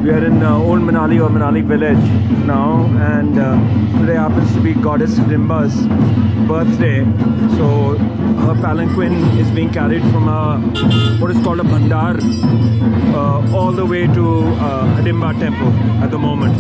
We are in old Manali or Manali village now, and today happens to be Goddess Hidimba's birthday. So her palanquin is being carried from what is called a Bhandar all the way to Hadimba Temple at the moment.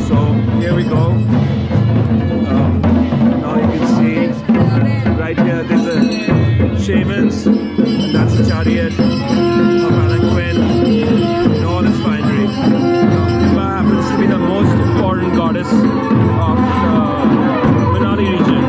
So here we go. Now you can see right here there's a shamans, and that's a chariot, a palanquin, and all its finery. Hidimba happens to be the most important goddess of the Manali region.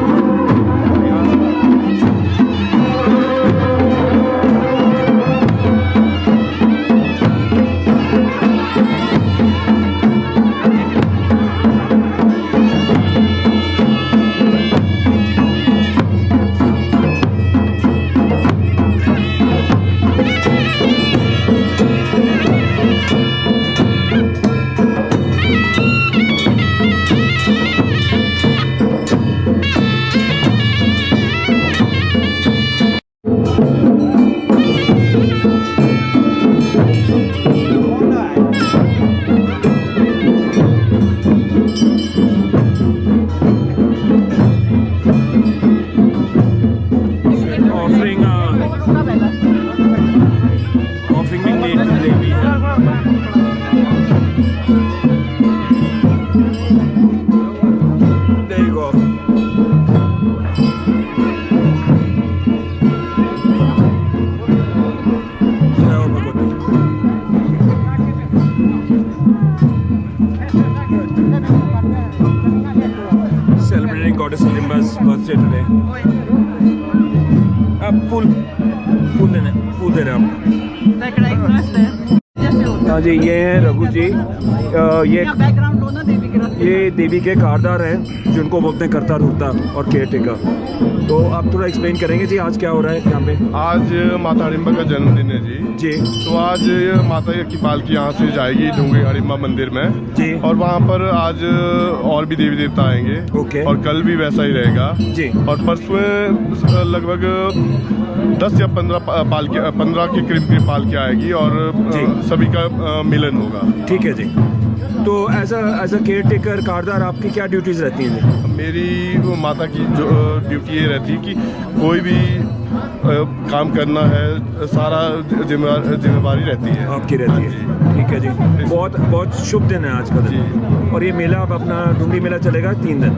Celebrating Goddess Hidimba's birthday today. फूल दे रहे हैं आपको। हाँ जी, ये हैं रघु जी। ये देवी के कारदार हैं जिनको बोलते हैं करता धुरता और केयर टेकर। तो आप थोड़ा एक्सप्लेन करेंगे जी आज क्या हो रहा है यहाँ पे? आज माता हिडिम्बा का जन्मदिन है जी। तो आज माता की पालकी यहाँ से जाएगी ढूंगरी हिडिम्बा मंदिर में जी, और वहाँ पर आज और भी देवी देवता आएंगे। ओके। और कल भी वैसा ही रहेगा जी। और परसों लगभग 10 या 15 के करीब पालकी आएगी और सभी का मिलन होगा। ठीक है जी। तो एज अ केयर टेकर कारदार आपकी क्या ड्यूटीज रहती हैं? मेरी माता की जो ड्यूटी ये रहती है कि कोई भी काम करना है, सारा जिम्मेवारी रहती है आपकी रहती है। ठीक है जी। बहुत शुभ दिन है आज का दिन। और ये मेला अब अपना ढूंढी मेला चलेगा 3 दिन।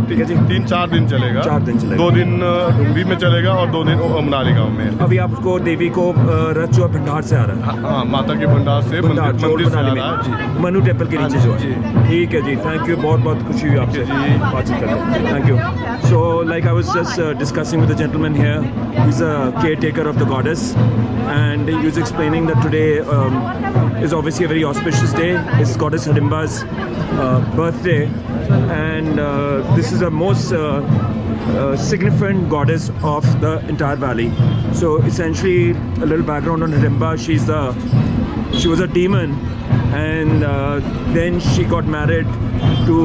ठीक है जी। 3-4 दिन चलेगा। 4 दिन चलेगा। 2 दिन ढूंढी में चलेगा और 2 दिन मनाली गाँव में। अभी आपको देवी को रथ जो भंडार से आ रहा है? हाँ, माता के भंडार से मंदिर से आ रहा है, मनु टेम्पल के नीचे जो है। ठीक है जी, थैंक यू। बहुत खुशी हुई आपसे बातचीत करके। Thank you. So like I was just discussing with the gentleman here, he's a caretaker of the goddess, and he was explaining that today is obviously a very auspicious day. It's Goddess Hidimba's birthday, and this is the most significant goddess of the entire valley. So essentially, a little background on Hidimba: she was a demon, and then she got married to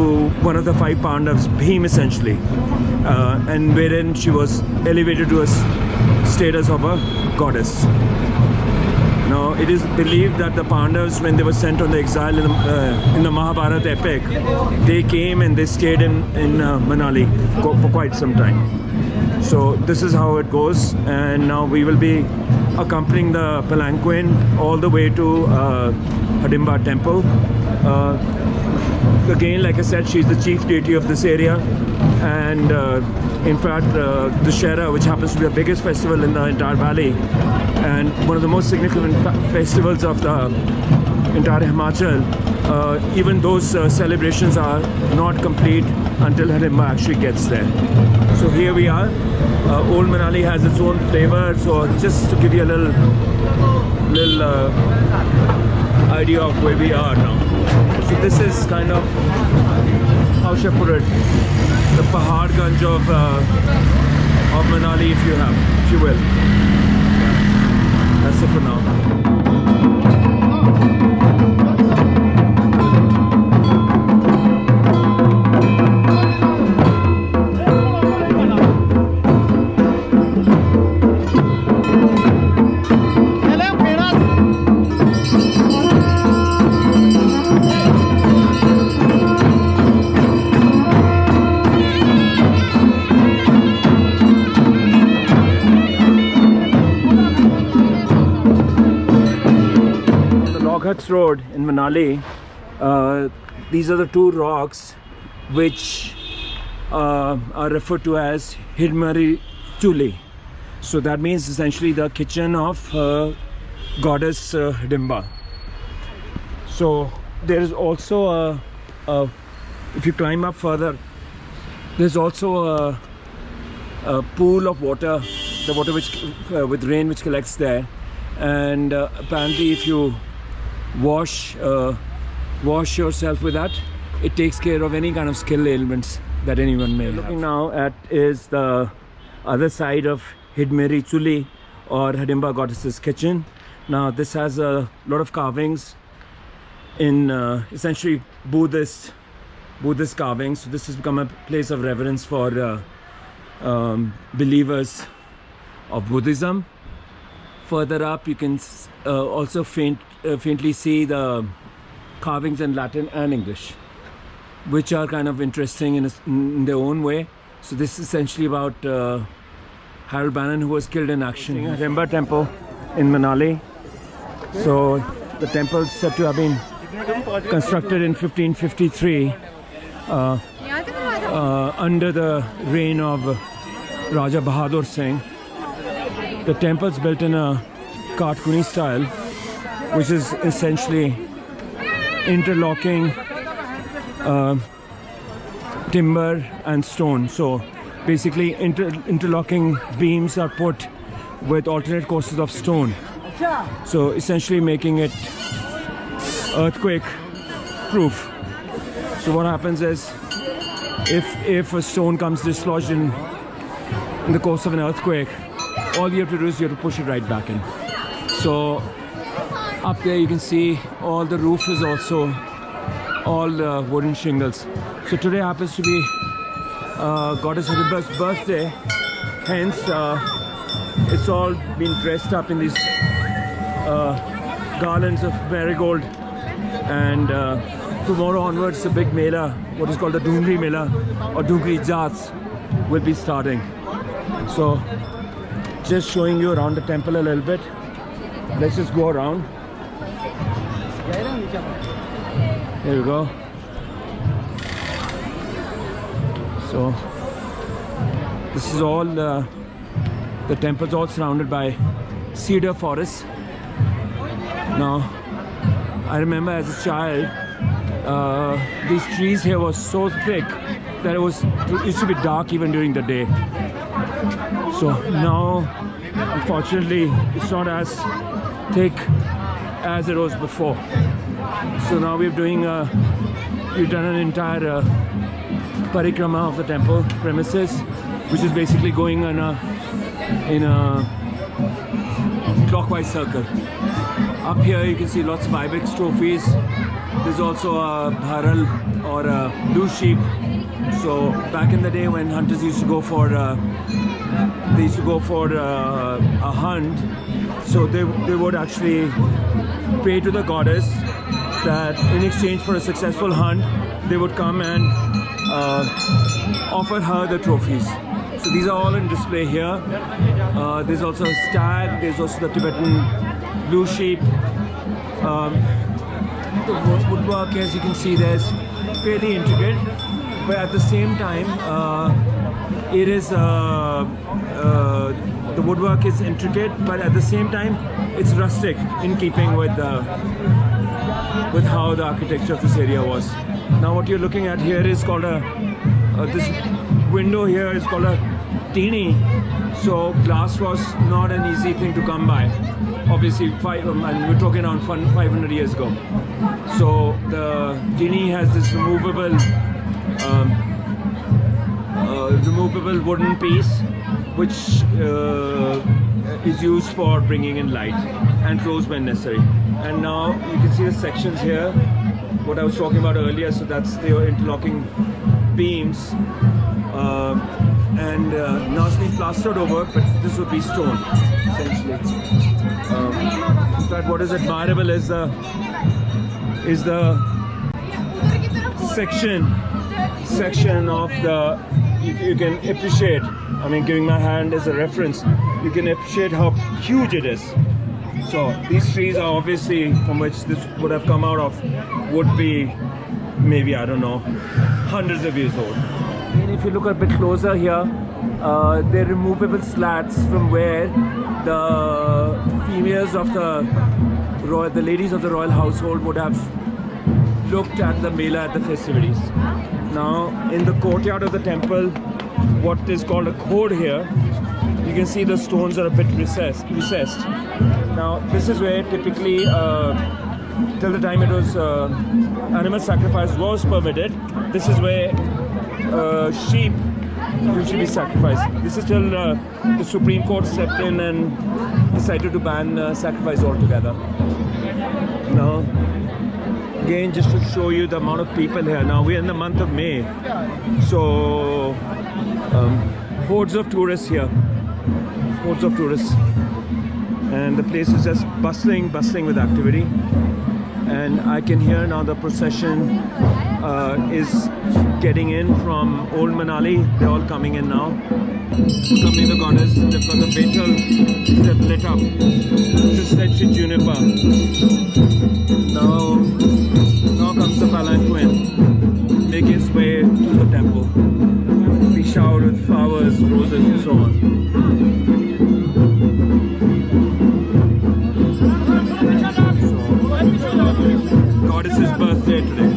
one of the 5 Pandavas, Bhima essentially, and wherein she was elevated to a status of a goddess. Now it is believed that the Pandavas, when they were sent on the exile in the Mahabharata epic, they came and they stayed in Manali for quite some time. So this is how it goes, and now we will be accompanying the Palanquin all the way to Hadimba Temple. Again, like I said, she's the chief deity of this area, and in fact the Shera, which happens to be the biggest festival in the entire valley and one of the most significant festivals of the entire Himachal, even those celebrations are not complete until Hadimba actually gets there. So here we are. Old Manali has its own flavor, so just to give you a little idea of where we are now. So this is kind of, how should I put it, the Paharganj of Manali, if you will. That's it for now. Dog Huts Road in Manali, these are the two rocks which are referred to as Hidimba Temple. So that means essentially the kitchen of goddess Hadimba. So there is also if you climb up further, there's also a pool of water, the water which with rain which collects there, and apparently if you wash yourself with that, it takes care of any kind of skill ailments that anyone may have. Looking now at is the other side of Hidimba Temple, or Hadimba goddess's kitchen. Now this has a lot of carvings in essentially Buddhist carvings. So this has become a place of reverence for believers of Buddhism. Further up you can also faintly see the carvings in Latin and English, which are kind of interesting in their own way. So this is essentially about Harold Bannon, who was killed in action. Hadimba Temple in Manali. So the temple is said to have been constructed in 1553 under the reign of Raja Bahadur Singh. The temple is built in a Kartkuni style, which is essentially interlocking timber and stone. So basically interlocking beams are put with alternate courses of stone, so essentially making it earthquake proof. So what happens is, if a stone comes dislodged in the course of an earthquake, all you have to do is you have to push it right back in. So up there you can see all the roof is also all wooden shingles. So today happens to be Goddess Hadimba's birthday, hence it's all been dressed up in these garlands of marigold, and tomorrow onwards the big Mela, what is called the Dhungri Mela or Dhungri Jats, will be starting. So just showing you around the temple a little bit. Let's just go around. Here we go. So this is all the temple's all surrounded by cedar forests. Now I remember as a child, these trees here were so thick that it used to be dark even during the day. So now unfortunately it's not as thick as it was before. So now we've done an entire parikrama of the temple premises, which is basically going in a clockwise circle. Up here you can see lots of ibex trophies. There's also a bharal, or a blue sheep. So back in the day when hunters used to go for a hunt, so they would actually pay to the goddess that in exchange for a successful hunt they would come and offer her the trophies. So these are all in display here. There's also a stag, there's also the Tibetan blue sheep. The woodwork, as you can see, there's fairly intricate, but at the same time the woodwork is intricate, but at the same time it's rustic, in keeping with how the architecture of this area was. Now what you're looking at here is called this window here is called a teeny. So glass was not an easy thing to come by. Obviously, and we're talking around 500 years ago. So the genie has this removable wooden piece, which is used for bringing in light and close when necessary. And now you can see the sections here, what I was talking about earlier. So that's the interlocking beams, and now it's been plastered over, but this would be stone essentially. In fact, what is admirable is the section of the, you can appreciate, I mean, giving my hand as a reference, you can appreciate how huge it is. So these trees are obviously, from which this would have come out of, would be maybe, I don't know, hundreds of years old. And if you look a bit closer here, they're removable slats from where the females of the ladies of the royal household would have looked at the Mela at the festivities. Now, in the courtyard of the temple, what is called a chord here, you can see the stones are a bit recessed. Now, this is where typically, till the time it was animal sacrifice was permitted, this is where sheep usually be sacrificed. This is till the Supreme Court stepped in and decided to ban sacrifice altogether. Now, again, just to show you the amount of people here. Now we're in the month of May, so hordes of tourists here, hordes of tourists, and the place is just bustling with activity. And I can hear now the procession is getting in from old Manali. They're all coming in now. Accompanying the goddess, they've got the betel that lit up. This is Setchit Juniper. Now comes the Palanquin, making its way to the temple. Be showered with flowers, roses, and so on. Goddess's birthday today.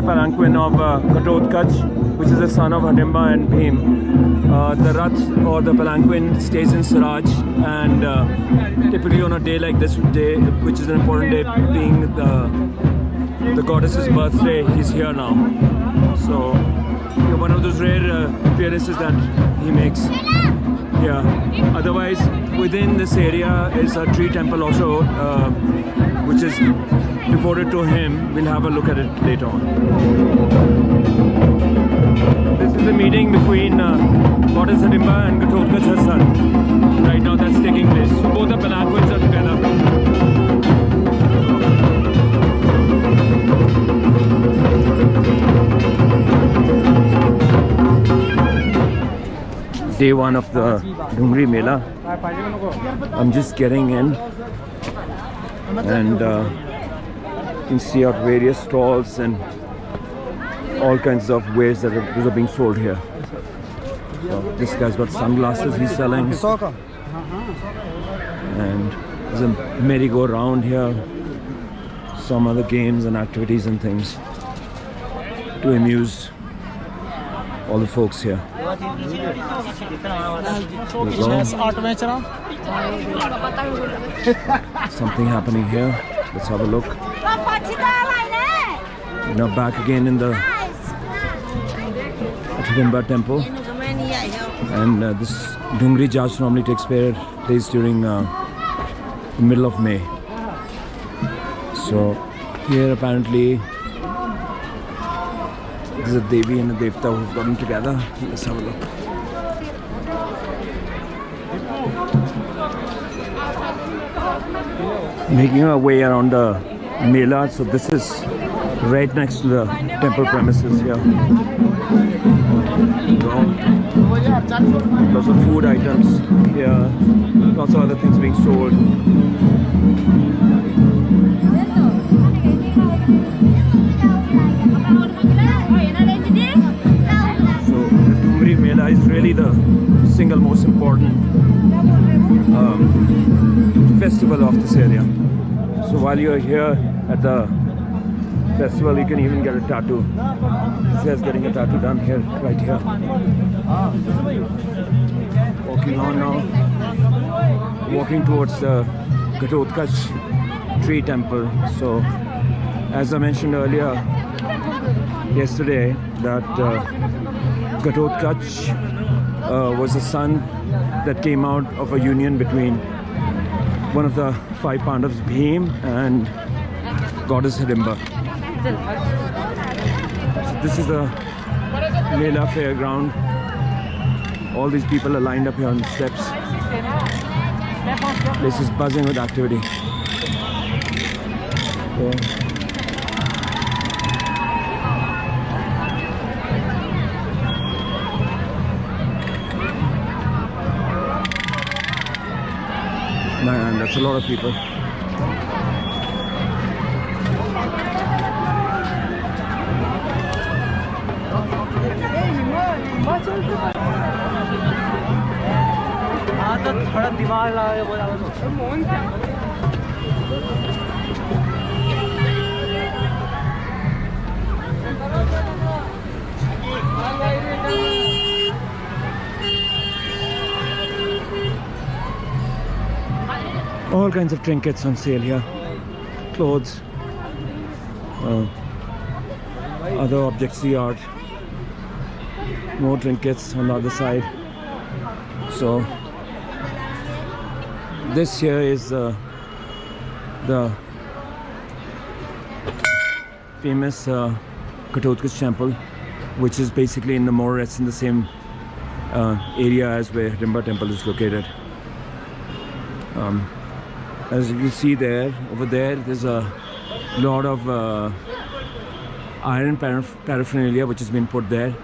Palanquin of Ghatotkacha, which is the son of Hadimba and Bhima. The Rath or the Palanquin stays in Siraj, and typically on a day like this day, which is an important day, being the goddess's birthday, he's here now. So one of those rare appearances that he makes here. Otherwise, within this area is a tree temple also, which is devoted to him. We'll have a look at it later on. This is a meeting between Goddess Hadimba and Ghatotkacha's son. Right now that's taking place. So both the Palanquins are together. Day one of the Dhungri Mela. I'm just getting in, and you can see out various stalls and all kinds of wares that are being sold here. So this guy's got sunglasses he's selling, and there's a merry-go-round here, some other games and activities and things to amuse all the folks here. Something happening here. Let's have a look. We're now back again in the Hadimba Temple, and this Dhungri Jaj normally takes place during the middle of May. So here apparently there's a Devi and a Devta who've gotten together. Let's have a look. Making our way around the Mela. So this is right next to the temple premises here. Lots of food items here, lots of other things being sold. So the Dhungri Mela is really the single most important festival of this area. So while you're here at the festival, you can even get a tattoo. This guy's getting a tattoo done here, right here. Walking on now, walking towards the Ghatotkacha tree temple. So, as I mentioned earlier, yesterday, that Ghatotkacha was a son that came out of a union between one of the 5 Pandavas, Bhima, and goddess Hadimba. So this is the Mela fairground. All these people are lined up here on the steps. Place is buzzing with activity. Yeah. Man, that's a lot of people. All kinds of trinkets on sale here. Clothes, other objects, the art. More trinkets on the other side. So this here is the famous Ghatotkacha temple, which is basically in the more or less in the same area as where Hadimba Temple is located. As you can see there, over there, there's a lot of iron paraphernalia which has been put there.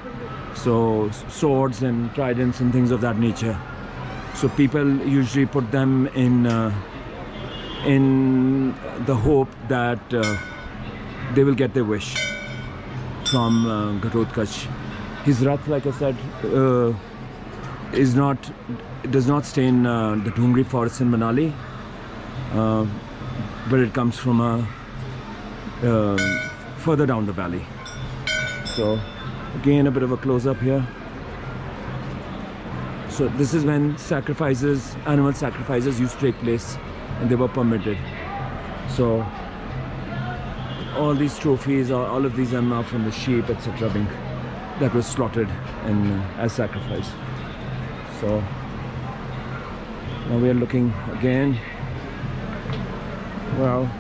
So swords and tridents and things of that nature. So people usually put them in the hope that they will get their wish from Ghatotkacha. His rath, like I said, does not stay in the Dhungri forest in Manali, but it comes from further down the valley. So again, a bit of a close-up here. So this is when sacrifices, animal sacrifices used to take place, and they were permitted. So all these trophies, all of these are now from the sheep, etc., that was slaughtered and as sacrifice. So now we are looking again. Well,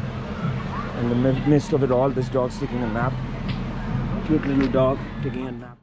in the midst of it all, this dog's taking a nap. Cute little dog taking a nap.